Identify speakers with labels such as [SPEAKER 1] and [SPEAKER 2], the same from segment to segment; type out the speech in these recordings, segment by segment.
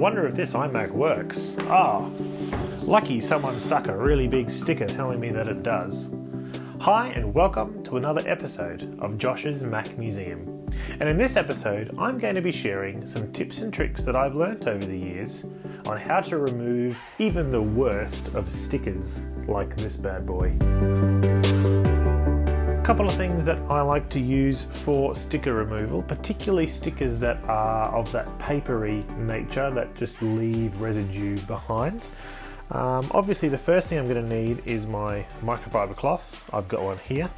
[SPEAKER 1] wonder if this iMac works. Ah, lucky someone stuck a really big sticker telling me that it does. Hi and welcome to another episode of Josh's Mac Museum. And in this episode, I'm going to be sharing some tips and tricks that I've learnt over the years on how to remove even the worst of stickers like this bad boy. A couple of things that I like to use for sticker removal, particularly stickers that are of that papery nature that just leave residue behind. Obviously the first thing I'm going to need is my microfiber cloth. I've got one here.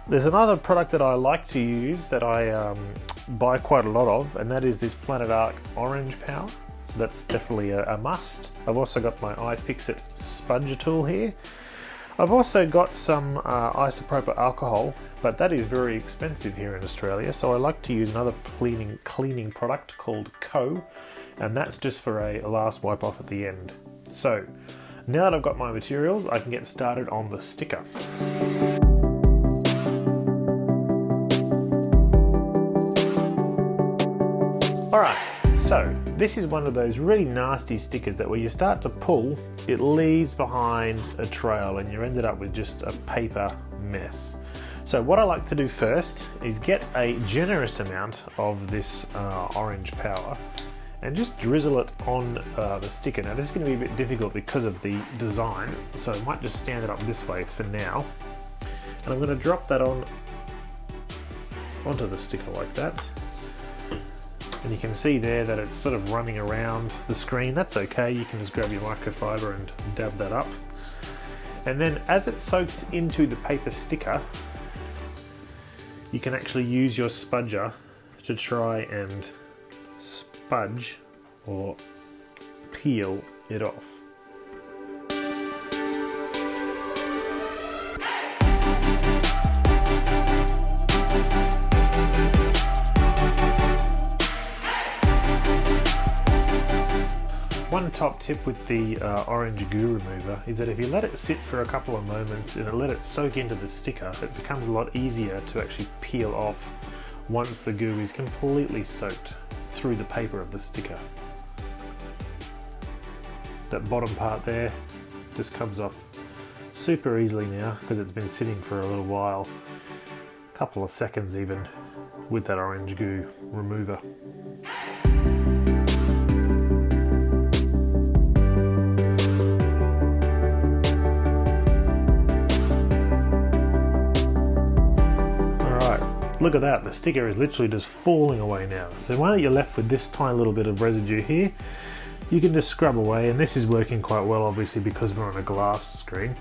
[SPEAKER 1] There's another product that I like to use that I buy quite a lot of, and that is this Planet Arc Orange Power. So that's definitely a must. I've also got my iFixit spudger tool here. I've also got some isopropyl alcohol, but that is very expensive here in Australia, so I like to use another cleaning product called Co, and that's just for a last wipe off at the end. So now that I've got my materials, I can get started on the sticker. Alright, so this is one of those really nasty stickers that when you start to pull, it leaves behind a trail and you're ended up with just a paper mess. So what I like to do first is get a generous amount of this orange power and just drizzle it on the sticker. Now this is going to be a bit difficult because of the design, so I might just stand it up this way for now. And I'm going to drop that onto the sticker like that. And you can see there that it's sort of running around the screen. That's okay, you can just grab your microfiber and dab that up. And then as it soaks into the paper sticker, you can actually use your spudger to try and spudge or peel it off. One top tip with the orange goo remover is that if you let it sit for a couple of moments and let it soak into the sticker, it becomes a lot easier to actually peel off once the goo is completely soaked through the paper of the sticker. That bottom part there just comes off super easily now because it's been sitting for a little while, a couple of seconds even, with that orange goo remover. Look at that, the sticker is literally just falling away now. So now that you're left with this tiny little bit of residue here, you can just scrub away, and this is working quite well obviously because we're on a glass screen.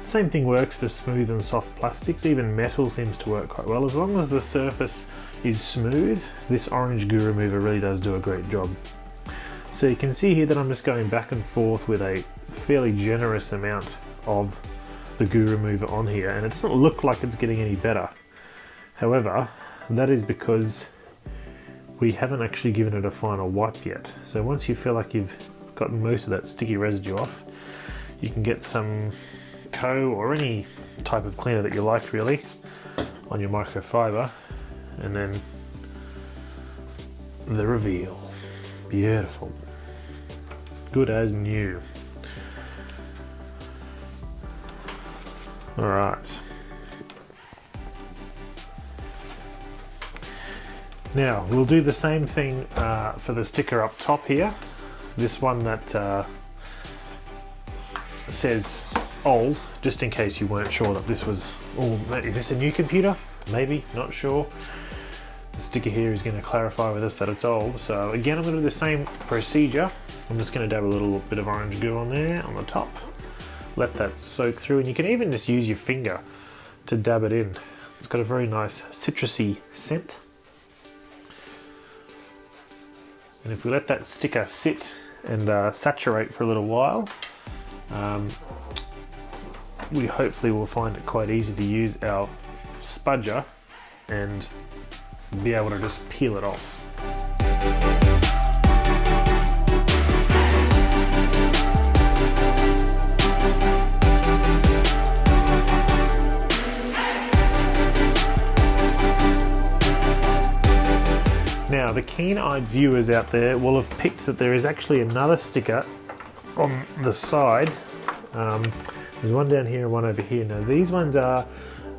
[SPEAKER 1] The same thing works for smooth and soft plastics, even metal seems to work quite well. As long as the surface is smooth, this orange goo remover really does do a great job. So you can see here that I'm just going back and forth with a fairly generous amount of the goo remover on here, and it doesn't look like it's getting any better. However, that is because we haven't actually given it a final wipe yet. So once you feel like you've gotten most of that sticky residue off, you can get some Co or any type of cleaner that you like really on your microfiber, and then the reveal. Beautiful. Good as new. Alright. Now we'll do the same thing for the sticker up top here. This one that says old, just in case you weren't sure that this was, oh, is this a new computer? Maybe, not sure. The sticker here is going to clarify with us that it's old. So again, I'm going to do the same procedure. I'm just going to dab a little bit of orange goo on there on the top. Let that soak through, and you can even just use your finger to dab it in. It's got a very nice citrusy scent. And if we let that sticker sit and saturate for a little while, we hopefully will find it quite easy to use our spudger and be able to just peel it off. Now the keen-eyed viewers out there will have picked that there is actually another sticker on the side. There's one down here and one over here. Now these ones are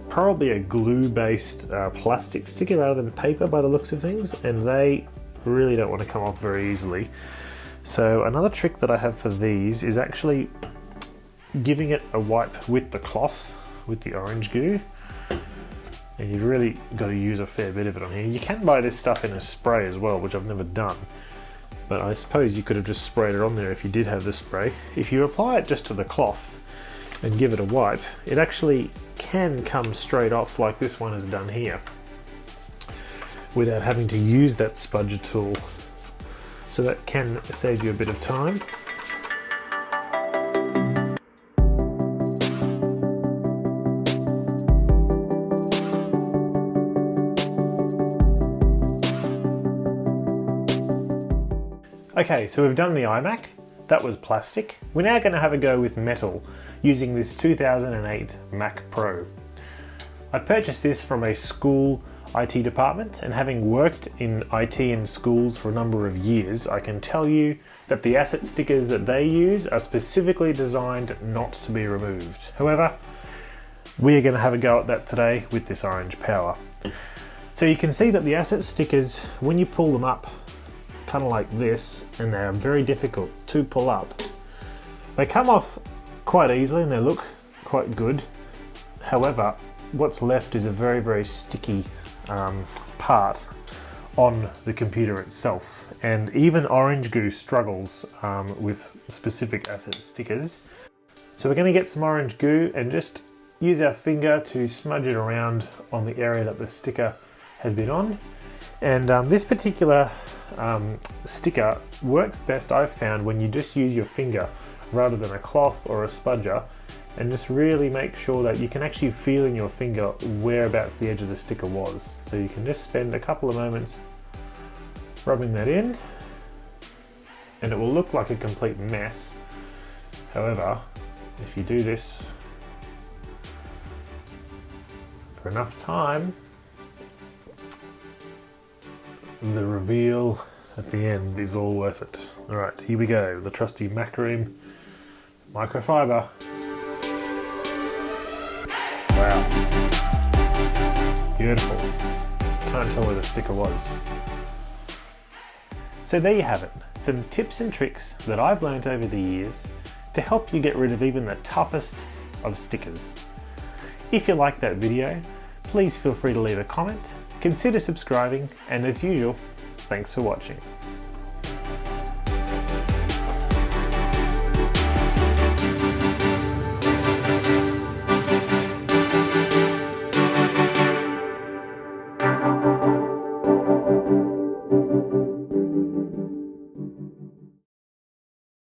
[SPEAKER 1] probably a glue-based plastic sticker rather than paper by the looks of things, and they really don't want to come off very easily. So another trick that I have for these is actually giving it a wipe with the cloth, with the orange goo. And you've really got to use a fair bit of it on here. You can buy this stuff in a spray as well, which I've never done. But I suppose you could have just sprayed it on there if you did have the spray. If you apply it just to the cloth and give it a wipe, it actually can come straight off like this one has done here, without having to use that spudger tool. So that can save you a bit of time. Okay, so we've done the iMac. That was plastic. We're now going to have a go with metal using this 2008 Mac Pro. I purchased this from a school IT department, and having worked in IT in schools for a number of years, I can tell you that the asset stickers that they use are specifically designed not to be removed. However, we are going to have a go at that today with this Orange Power. So you can see that the asset stickers, when you pull them up, kind of like this, and they're very difficult to pull up. They come off quite easily and they look quite good. However, what's left is a very, very sticky part on the computer itself, and even Orange Goo struggles with specific asset stickers. So we're going to get some Orange Goo and just use our finger to smudge it around on the area that the sticker had been on. And this particular sticker works best, I've found, when you just use your finger rather than a cloth or a spudger, and just really make sure that you can actually feel in your finger whereabouts the edge of the sticker was. So you can just spend a couple of moments rubbing that in, and it will look like a complete mess. However, if you do this for enough time, the reveal at the end is all worth it. Alright, here we go. The trusty Macroom microfiber. Wow. Beautiful. Can't tell where the sticker was. So there you have it. Some tips and tricks that I've learned over the years to help you get rid of even the toughest of stickers. If you liked that video, please feel free to leave a comment, consider subscribing, and as usual, thanks for watching.